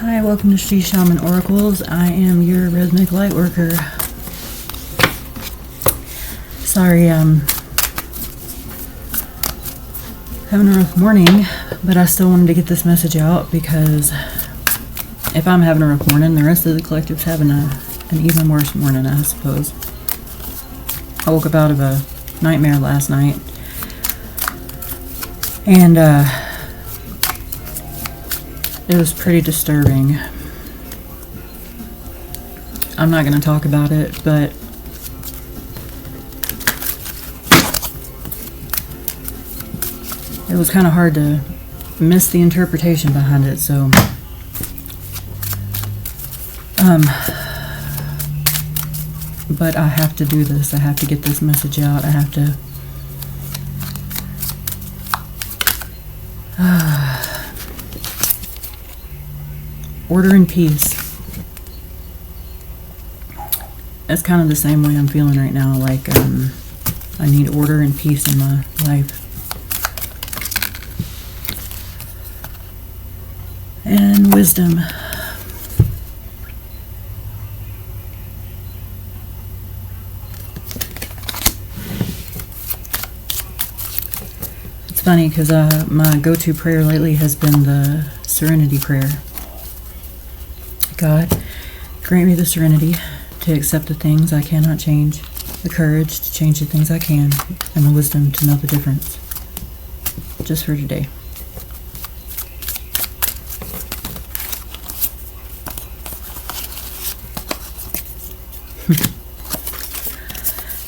Hi, welcome to She Shaman Oracles. I am your rhythmic light worker. Sorry, having a rough morning, but I still wanted to get this message out because if I'm having a rough morning, the rest of the collective's having an even worse morning, I suppose. I woke up out of a nightmare last night, and it was pretty disturbing. I'm not going to talk about it, but it was kind of hard to miss the interpretation behind it, so but I have to do this. I have to get this message out. I have to order and peace. That's kind of the same way I'm feeling right now. Like I need order and peace in my life. And wisdom. It's funny because my go-to prayer lately has been the serenity prayer. God, grant me the serenity to accept the things I cannot change, the courage to change the things I can, and the wisdom to know the difference. Just for today.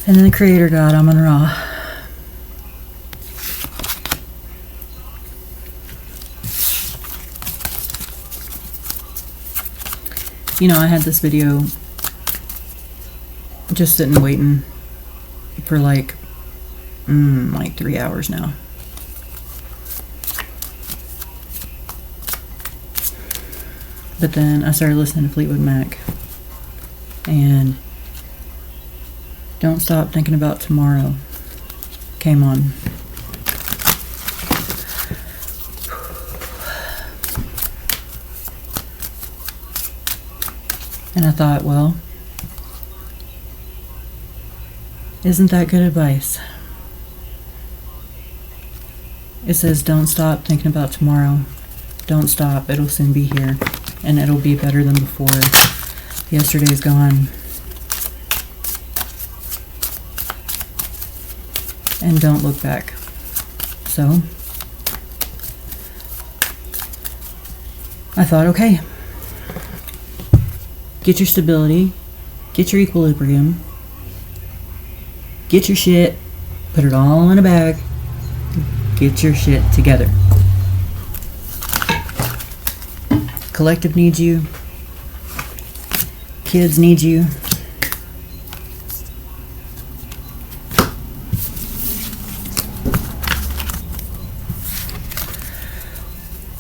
And then the Creator God, Amun Ra. You know, I had this video just sitting waiting for like 3 hours now. But then I started listening to Fleetwood Mac, and Don't Stop Thinking About Tomorrow came on. And I thought, well, isn't that good advice? It says, don't stop thinking about tomorrow. Don't stop. It'll soon be here. And it'll be better than before. Yesterday's gone. And don't look back. So, I thought, okay. Get your stability, get your equilibrium, get your shit, put it all in a bag, get your shit together. Collective needs you, kids need you.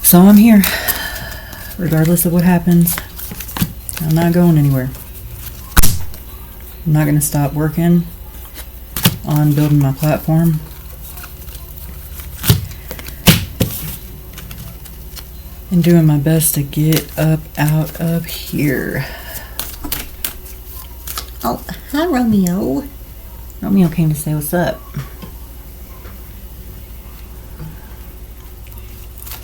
So I'm here, regardless of what happens. I'm not going anywhere. I'm not going to stop working on building my platform. And doing my best to get up out of here. Oh, hi Romeo. Romeo came to say what's up.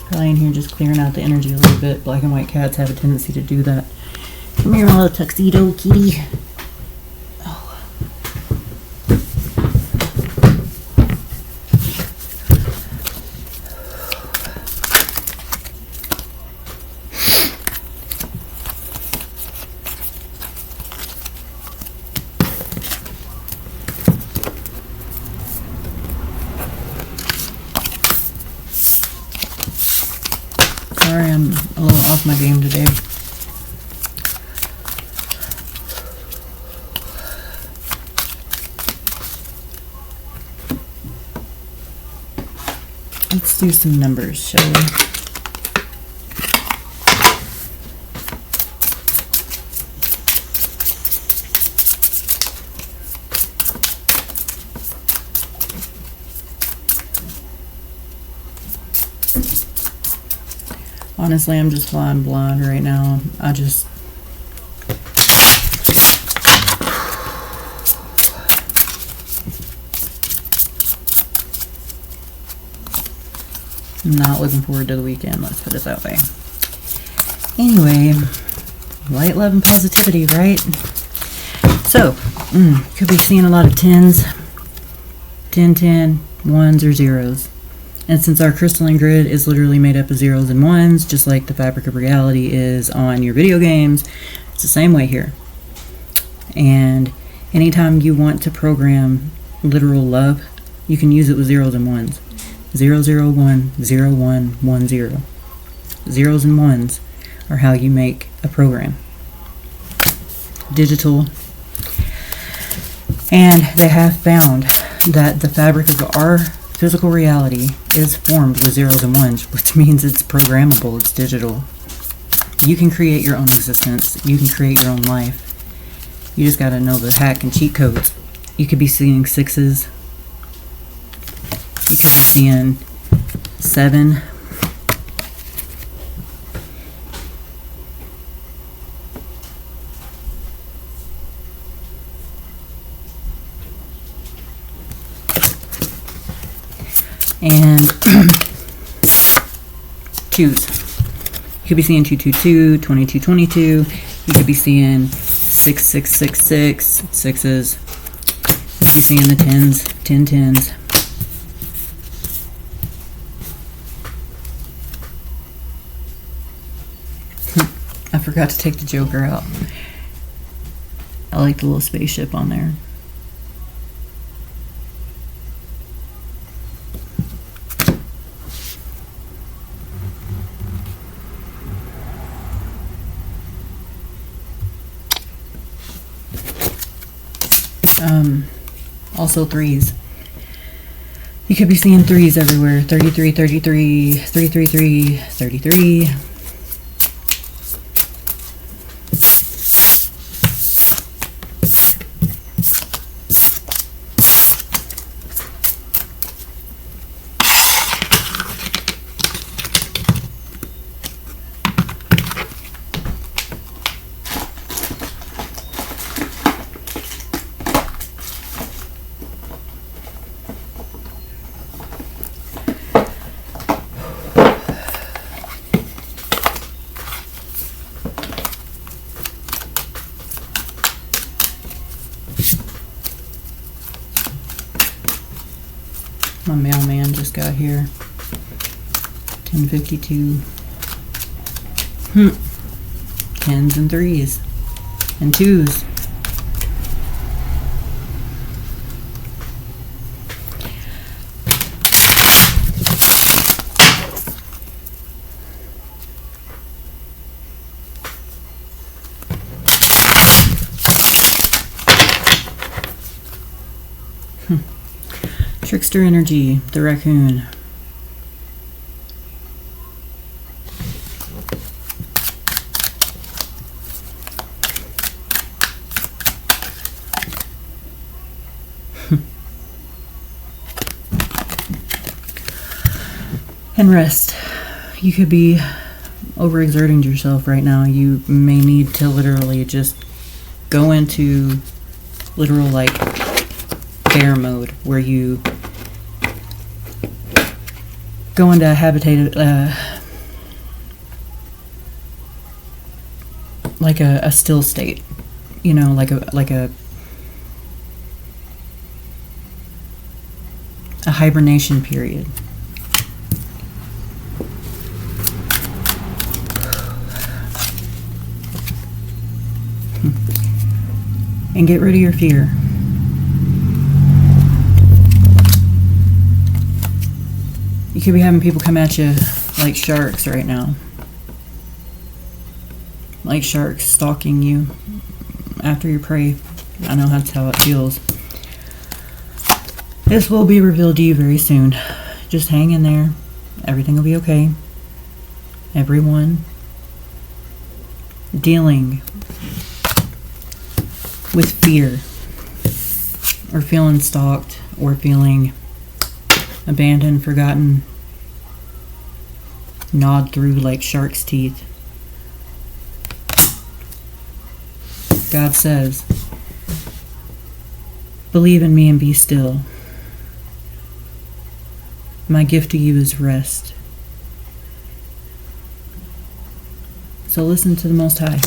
Probably in here just clearing out the energy a little bit. Black and white cats have a tendency to do that. Come here, my little tuxedo kitty. Oh. Sorry, I'm a little off my game today. Let's do some numbers, shall we? Honestly, I'm just flying blind right now. I'm not looking forward to the weekend, let's put it that way. Anyway, light, love, and positivity, right? So, could be seeing a lot of 10s, 10, 10, 1s, or 0s. And since our crystalline grid is literally made up of 0s and 1s, just like the fabric of reality is on your video games, it's the same way here. And anytime you want to program literal love, you can use it with 0s and 1s. 0, 0, 1, 0, 1, 1, 0. 0s and 1s are how you make a program. Digital. And they have found that the fabric of our physical reality is formed with 0s and 1s, which means it's programmable, it's digital. You can create your own existence. You can create your own life. You just gotta know the hack and cheat codes. You could be seeing 6s. You could be seeing 7. And 2s. You could be seeing 222, 2222. You could be seeing 6666, 6s. You could be seeing the 10s, 1010s. I forgot to take the Joker out. I like the little spaceship on there. Also 3s. You could be seeing 3s everywhere. 33, 33, 333, 33. My mailman just got here. 10:52. 10s and 3s and 2s. Trickster energy, the raccoon. And rest. You could be overexerting yourself right now. You may need to literally just go into literal like bear mode where you go into a habitated like a still state, you know, like a hibernation period. And get rid of your fear. You could be having people come at you like sharks right now. Like sharks stalking you after your prey. I know that's how it feels. This will be revealed to you very soon. Just hang in there. Everything will be okay. Everyone dealing with fear or feeling stalked or feeling abandoned, forgotten, gnawed through like shark's teeth. God says, believe in me and be still. My gift to you is rest. So listen to the Most High.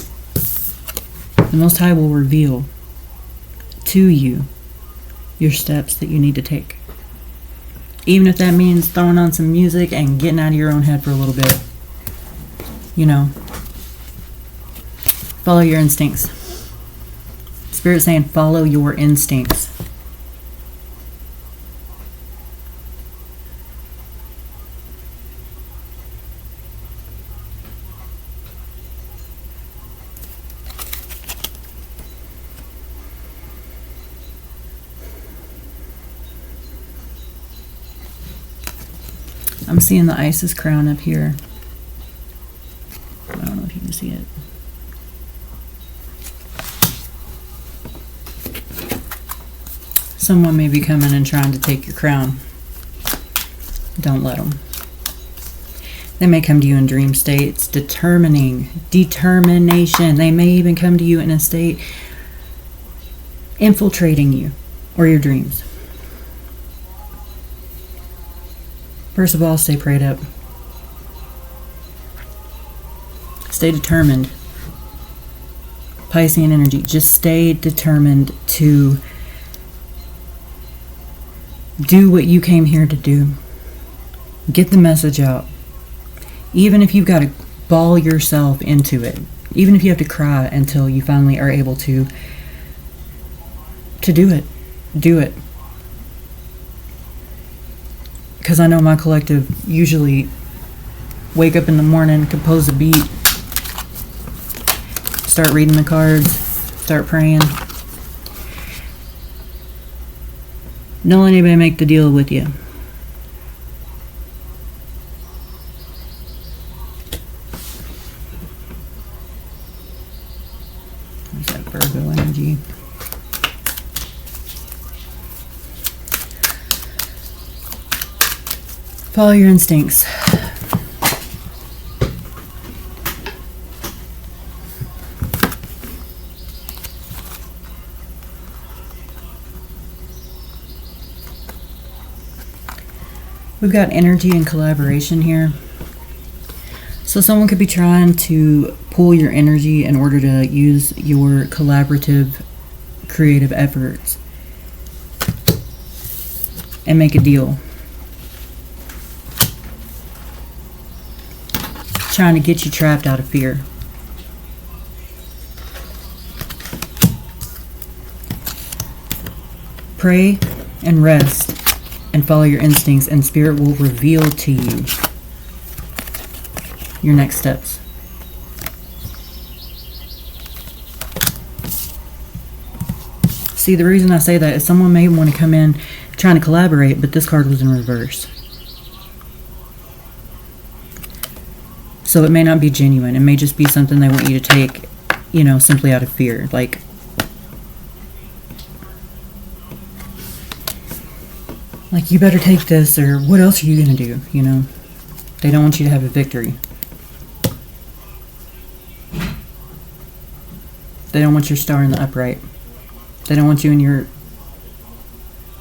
The Most High will reveal to you your steps that you need to take. Even if that means throwing on some music and getting out of your own head for a little bit. You know, follow your instincts. Spirit's saying follow your instincts. I'm seeing the Isis crown up here. I don't know if you can see it. Someone may be coming and trying to take your crown. Don't let them. They may come to you in dream states, determination. They may even come to you in a state infiltrating you or your dreams. First of all, stay prayed up. Stay determined. Piscean energy. Just stay determined to do what you came here to do. Get the message out. Even if you've got to bawl yourself into it. Even if you have to cry until you finally are able to do it. Do it. Because I know my collective usually wake up in the morning, compose a beat, start reading the cards, start praying. Don't let anybody make the deal with you. There's that Virgo energy. Follow your instincts. We've got energy and collaboration here. So someone could be trying to pull your energy in order to use your collaborative, creative efforts and make a deal. Trying to get you trapped out of fear. Pray and rest and follow your instincts, and Spirit will reveal to you your next steps. See, the reason I say that is someone may want to come in trying to collaborate, but this card was in reverse. So it may not be genuine. It may just be something they want you to take, simply out of fear. Like, you better take this, or what else are you going to do, They don't want you to have a victory. They don't want your star in the upright. They don't want you in your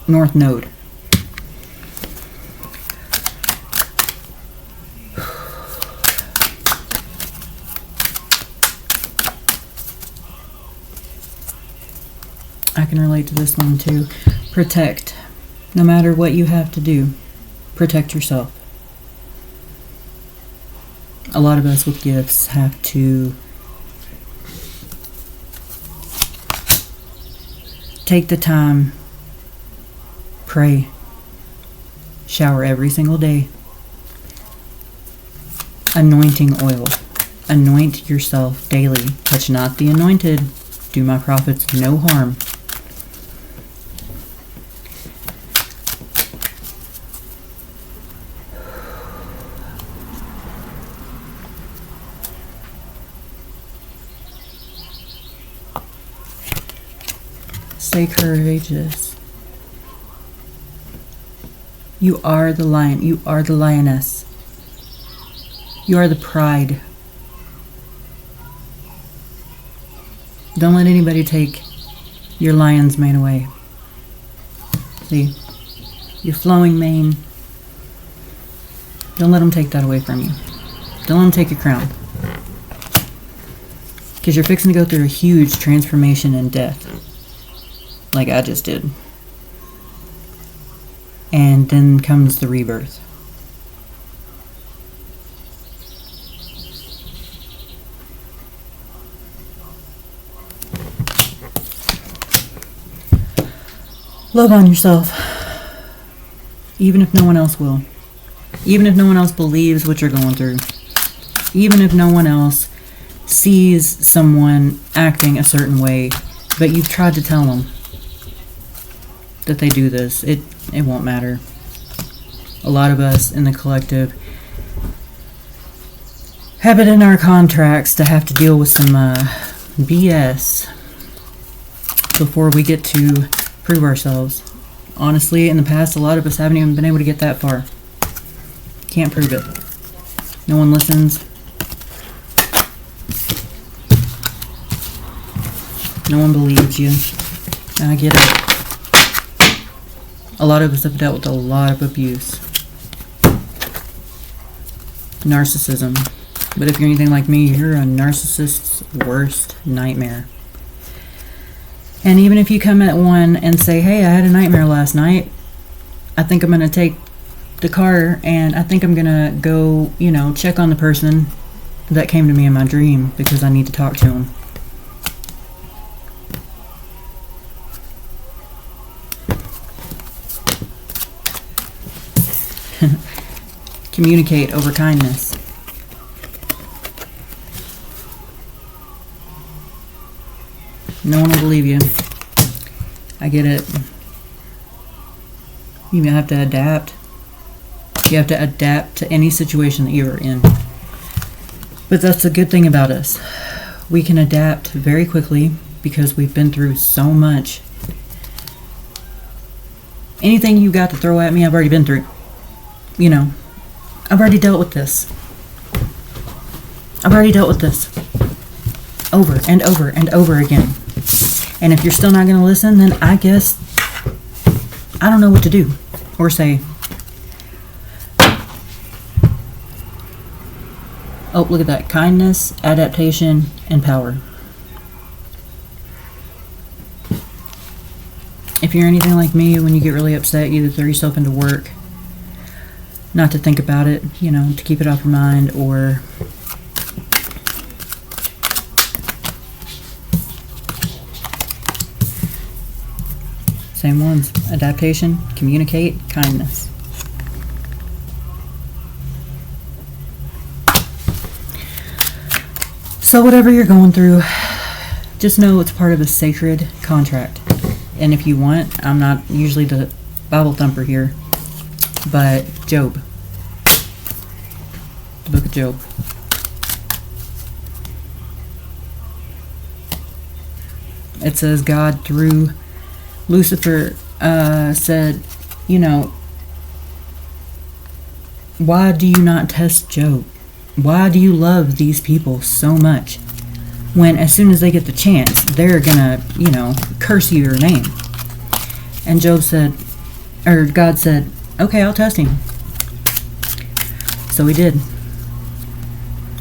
north node. I can relate to this one too. Protect. No matter what you have to do, protect yourself. A lot of us with gifts have to take the time, pray, shower every single day. Anointing oil. Anoint yourself daily. Touch not the anointed. Do my prophets no harm. Stay courageous. You are the lion. You are the lioness. You are the pride. Don't let anybody take your lion's mane away. See? Your flowing mane. Don't let them take that away from you. Don't let them take your crown. Because you're fixing to go through a huge transformation and death. Like I just did. And then comes the rebirth. Love on yourself. Even if no one else will. Even if no one else believes what you're going through. Even if no one else sees someone acting a certain way, but you've tried to tell them that they do this. It won't matter. A lot of us in the collective have it in our contracts to have to deal with some BS before we get to prove ourselves. Honestly, in the past, a lot of us haven't even been able to get that far. Can't prove it. No one listens. No one believes you. And I get it. A lot of us have dealt with a lot of abuse. Narcissism. But if you're anything like me, you're a narcissist's worst nightmare. And even if you come at one and say, hey, I had a nightmare last night. I think I'm going to take the car and I think I'm going to go, check on the person that came to me in my dream because I need to talk to him. Communicate over kindness. No one will believe you. I get it. You have to adapt. You have to adapt to any situation that you are in. But that's the good thing about us. We can adapt very quickly because we've been through so much. Anything you got to throw at me, I've already been through. I've already dealt with this. I've already dealt with this. Over and over and over again. And if you're still not going to listen, then I guess I don't know what to do or say. Oh, look at that. Kindness, adaptation, and power. If you're anything like me, when you get really upset, you either throw yourself into work, not to think about it, to keep it off your mind, or same ones. Adaptation, communicate, kindness. So whatever you're going through, just know it's part of a sacred contract. And if you want, I'm not usually the Bible thumper here, but Job. The book of Job. It says God through Lucifer said, why do you not test Job? Why do you love these people so much? When as soon as they get the chance, they're gonna, curse you your name. And God said, okay, I'll test him. So he did.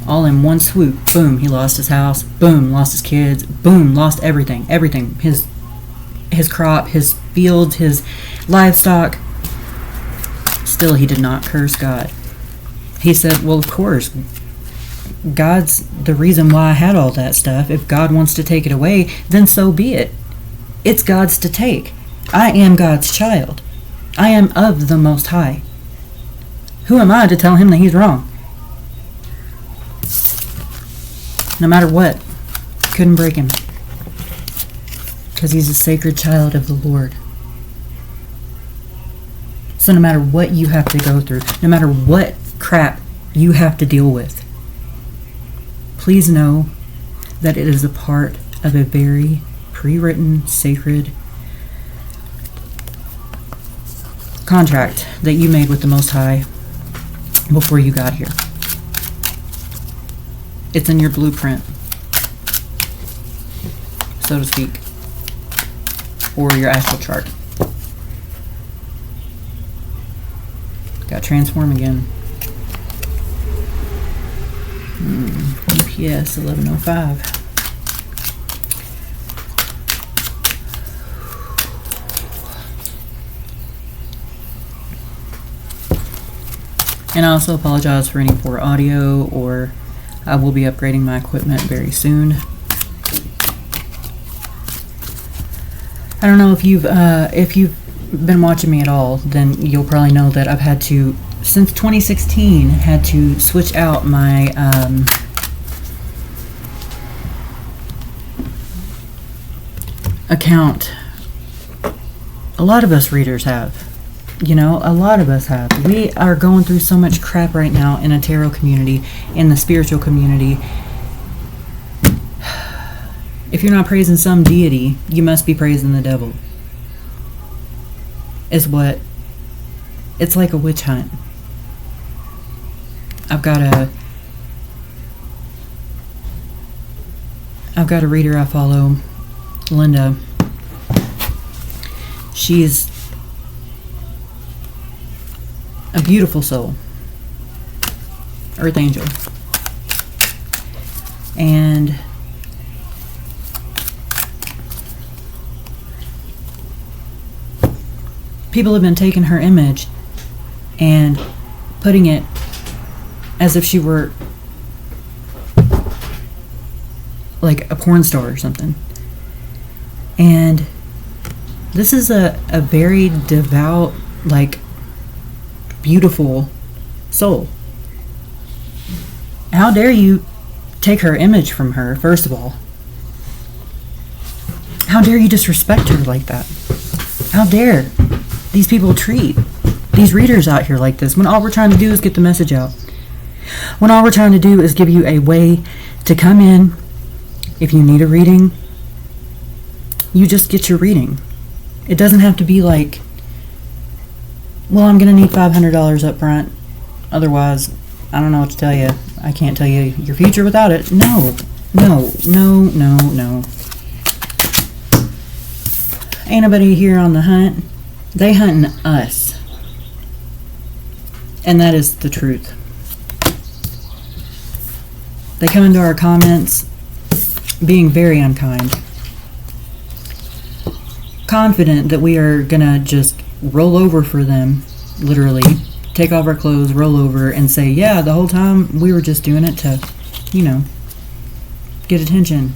All in one swoop. Boom, he lost his house. Boom, lost his kids. Boom, lost everything. Everything. His crop, his fields, his livestock. Still, he did not curse God. He said, well, of course, God's the reason why I had all that stuff. If God wants to take it away, then so be it. It's God's to take. I am God's child. I am of the Most High. Who am I to tell him that he's wrong? No matter what, couldn't break him. Because he's a sacred child of the Lord. So no matter what you have to go through, no matter what crap you have to deal with, please know that it is a part of a very pre-written, sacred contract that you made with the Most High before you got here. It's in your blueprint, so to speak, or your astral chart. Got transform again. EPS 1105. And I also apologize for any poor audio, or I will be upgrading my equipment very soon. I don't know if you've been watching me at all, then you'll probably know that I've had to, since 2016, had to switch out my account. A lot of us readers have. You know, a lot of us have. We are going through so much crap right now in a tarot community, in the spiritual community. If you're not praising some deity, you must be praising the devil. Is what. It's like a witch hunt. I've got a reader I follow, Linda. She's a beautiful soul, earth angel, and people have been taking her image and putting it as if she were like a porn star or something. And this is a very devout, like, beautiful soul. How dare you take her image from her, first of all? How dare you disrespect her like that? How dare these people treat these readers out here like this, when all we're trying to do is get the message out? When all we're trying to do is give you a way to come in. If you need a reading, you just get your reading. It doesn't have to be like, well, I'm going to need $500 up front. Otherwise, I don't know what to tell you. I can't tell you your future without it. No. Ain't nobody here on the hunt. They hunting us. And that is the truth. They come into our comments being very unkind. Confident that we are going to just roll over for them, literally, take off our clothes, roll over, and say, yeah, the whole time we were just doing it to, you know, get attention.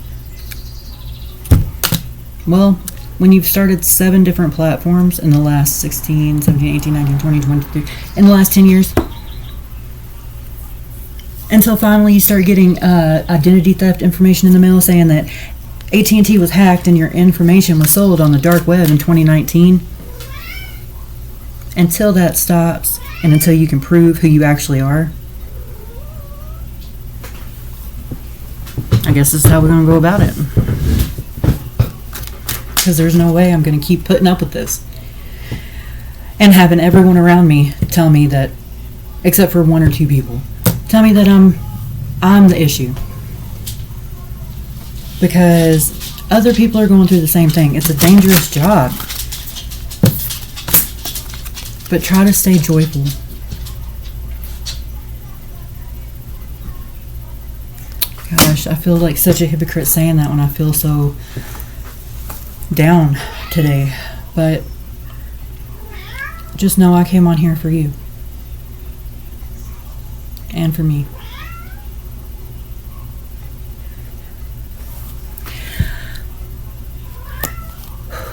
Well, when you've started 7 different platforms in the last 16, 17, 18, 19, 20, 23, in the last 10 years, until finally you start getting identity theft information in the mail saying that AT&T was hacked and your information was sold on the dark web in 2019, until that stops and until you can prove who you actually are, I guess this is how we're going to go about it. Because there's no way I'm going to keep putting up with this and having everyone around me tell me that, except for 1 or 2 people, tell me that I'm the issue. Because other people are going through the same thing. It's a dangerous job. But try to stay joyful. Gosh, I feel like such a hypocrite saying that when I feel so down today. But just know I came on here for you. And for me.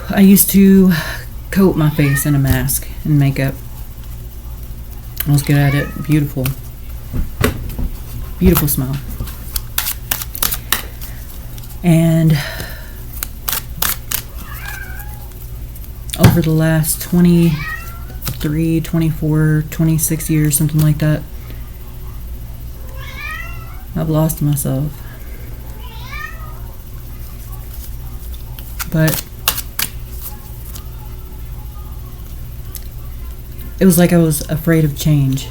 I used to coat my face in a mask and makeup. I was good at it. Beautiful. Beautiful smile. And over the last 23, 24, 26 years, something like that, I've lost myself. But it was like I was afraid of change.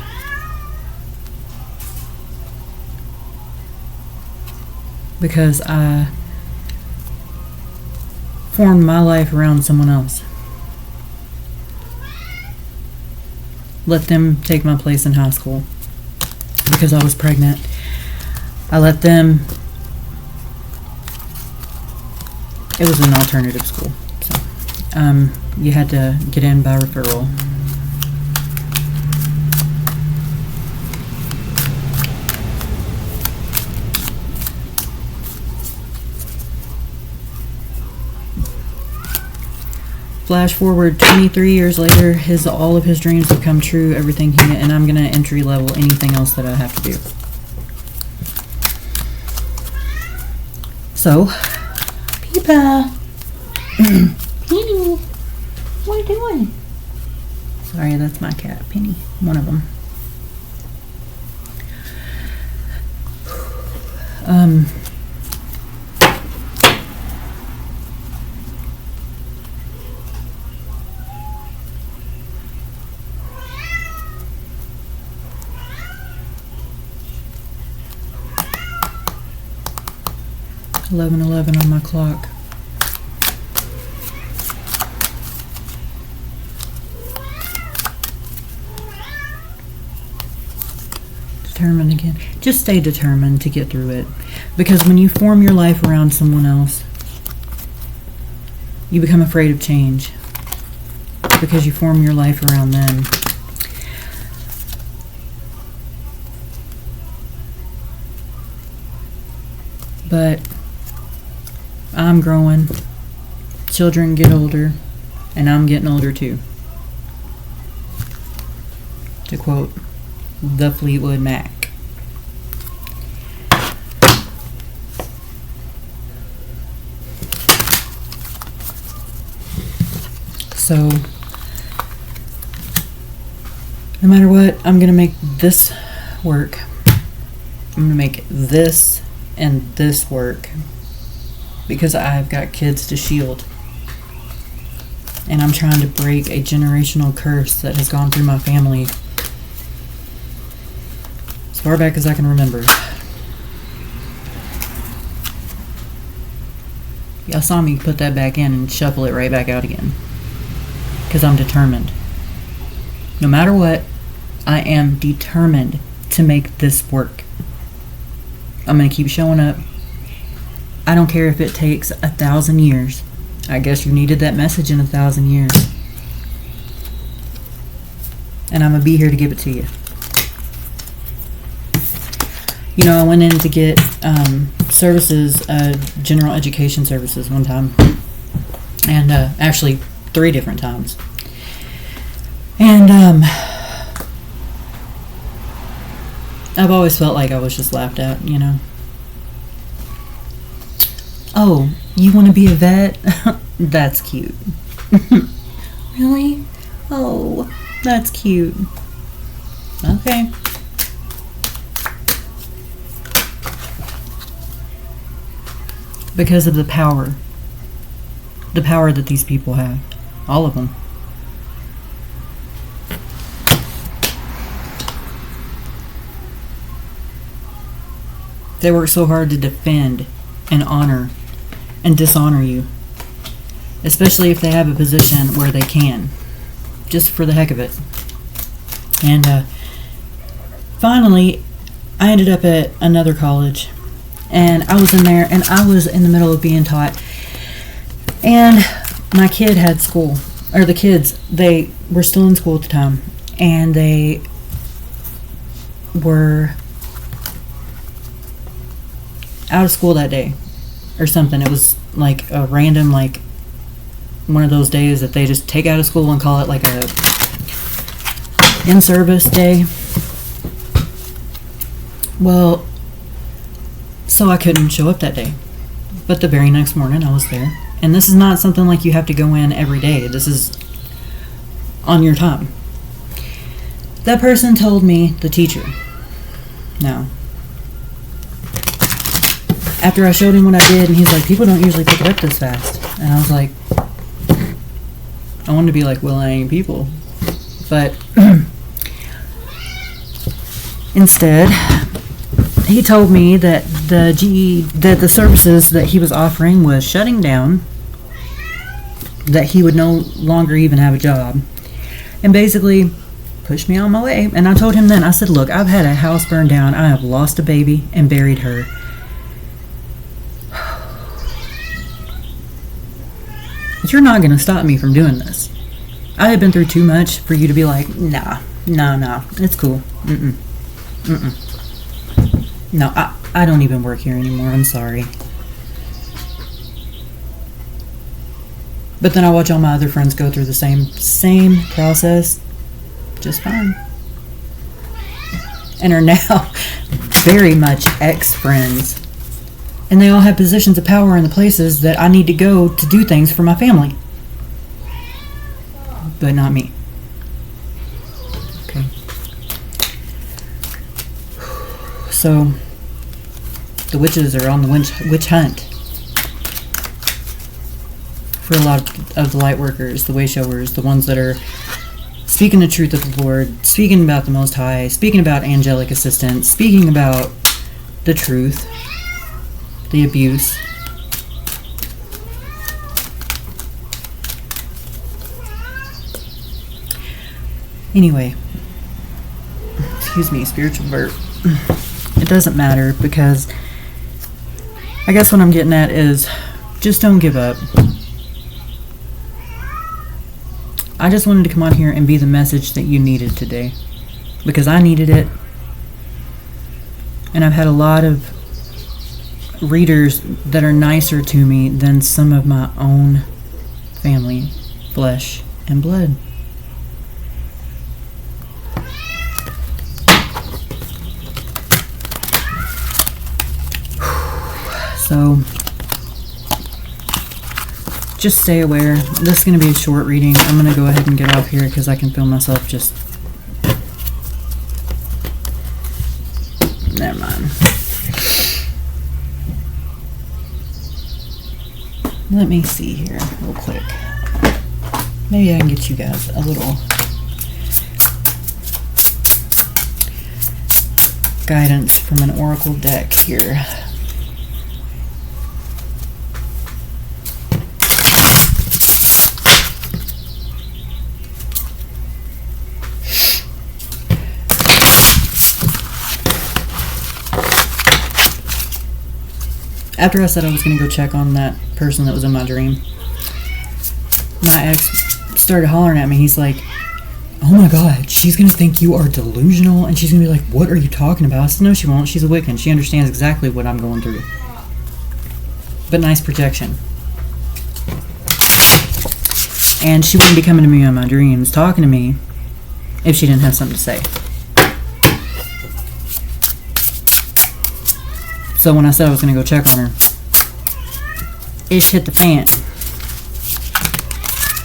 because I formed my life around someone else. Let them take my place in high school because I was pregnant. I let them. It was an alternative school, so you had to get in by referral. Flash forward 23 years later, all of his dreams have come true, everything and I'm gonna entry level anything else that I have to do. So, Peepa, Penny, what are you doing? Sorry, that's my cat, Penny, one of them. 11:11 on my clock. Determined again. Just stay determined to get through it. Because when you form your life around someone else, you become afraid of change. Because you form your life around them. But I'm growing, children get older, and I'm getting older too. To quote the Fleetwood Mac. So, no matter what, I'm going to make this work. I'm going to make this and this work. Because I've got kids to shield. And I'm trying to break a generational curse that has gone through my family as far back as I can remember. Y'all saw me put that back in and shuffle it right back out again. Because I'm determined. No matter what, I am determined to make this work. I'm going to keep showing up. I don't care if it takes 1,000 years. I guess you needed that message in 1,000 years. And I'm going to be here to give it to you. You know, I went in to get services, general education services one time. And actually 3 different times. And I've always felt like I was just laughed at, you know. Oh, you want to be a vet? That's cute. Really? Oh, that's cute. Okay. Because of the power that these people have. All of them. They work so hard to defend and honor and dishonor you, especially if they have a position where they can, just for the heck of it. And finally, I ended up at another college, and I was in there, and I was in the middle of being taught, and my kid had school, or the kids, they were still in school at the time, and they were out of school that day. Or something. It was like a random, like one of those days that they just take out of school and call it like a in-service day. Well, so I couldn't show up that day. But the very next morning I was there. And this is not something like you have to go in every day. This is on your time. That person told me, the teacher, no. After I showed him what I did, and he's like, people don't usually pick it up this fast. And I was like, I wanted to be like, well, I ain't people. But instead, he told me that the services that he was offering was shutting down, that he would no longer even have a job, and basically pushed me on my way. And I told him then, I said, look, I've had a house burned down, I have lost a baby and buried her. But you're not going to stop me from doing this. I have been through too much for you to be like, nah, it's cool. No, I don't even work here anymore. I'm sorry. But then I watch all my other friends go through the same process just fine. And are now very much ex-friends. And they all have positions of power in the places that I need to go to do things for my family. But not me. Okay. So, the witches are on the witch hunt for a lot of the light workers, the way showers, the ones that are speaking the truth of the Lord, speaking about the Most High, speaking about angelic assistance, speaking about the truth, the abuse. Anyway, excuse me, spiritual burp. It doesn't matter, because I guess what I'm getting at is just don't give up. I just wanted to come on here and be the message that you needed today, because I needed it. And I've had a lot of readers that are nicer to me than some of my own family, flesh and blood. So, just stay aware. This is going to be a short reading. I'm going to go ahead and get off here because I can feel myself just... Never mind. Let me see here real quick. Maybe I can get you guys a little guidance from an oracle deck here. After I said I was going to go check on that person that was in my dream, my ex started hollering at me. He's like, oh my God, she's going to think you are delusional, and she's going to be like, what are you talking about? I said, no, she won't. She's a Wiccan. She understands exactly what I'm going through. But nice protection. And she wouldn't be coming to me in my dreams, talking to me, if she didn't have something to say. So when I said I was going to go check on her, ish hit the fan.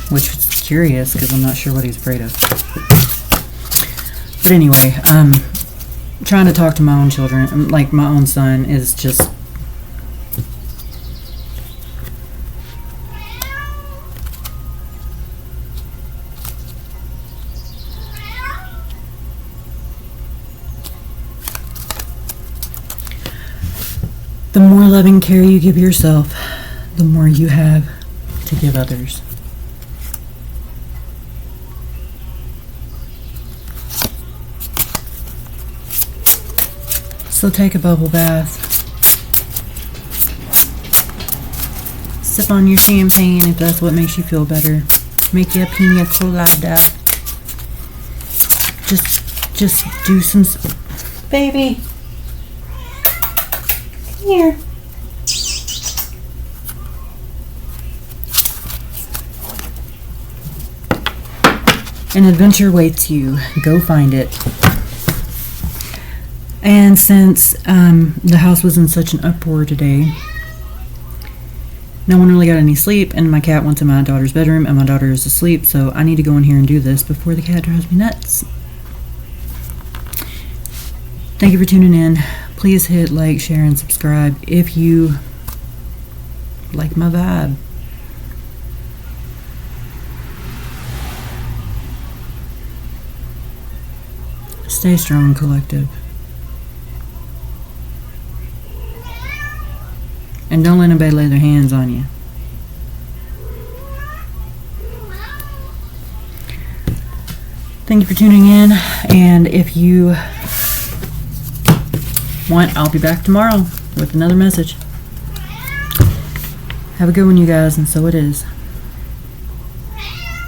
Which was curious, because I'm not sure what he's afraid of. But anyway, trying to talk to my own children, like my own son, is just... The more loving care you give yourself, the more you have to give others. So take a bubble bath. Sip on your champagne if that's what makes you feel better. Make you a pina colada. Just do some... Baby! Here. An adventure waits you. Go find it. And since the house was in such an uproar today, no one really got any sleep, and my cat went to my daughter's bedroom, and my daughter is asleep, so I need to go in here and do this before the cat drives me nuts. Thank you for tuning in. Please hit like, share, and subscribe if you like my vibe. Stay strong, collective. And don't let anybody lay their hands on you. Thank you for tuning in, and if you want, I'll be back tomorrow with another message. Have a good one, you guys, and so it is.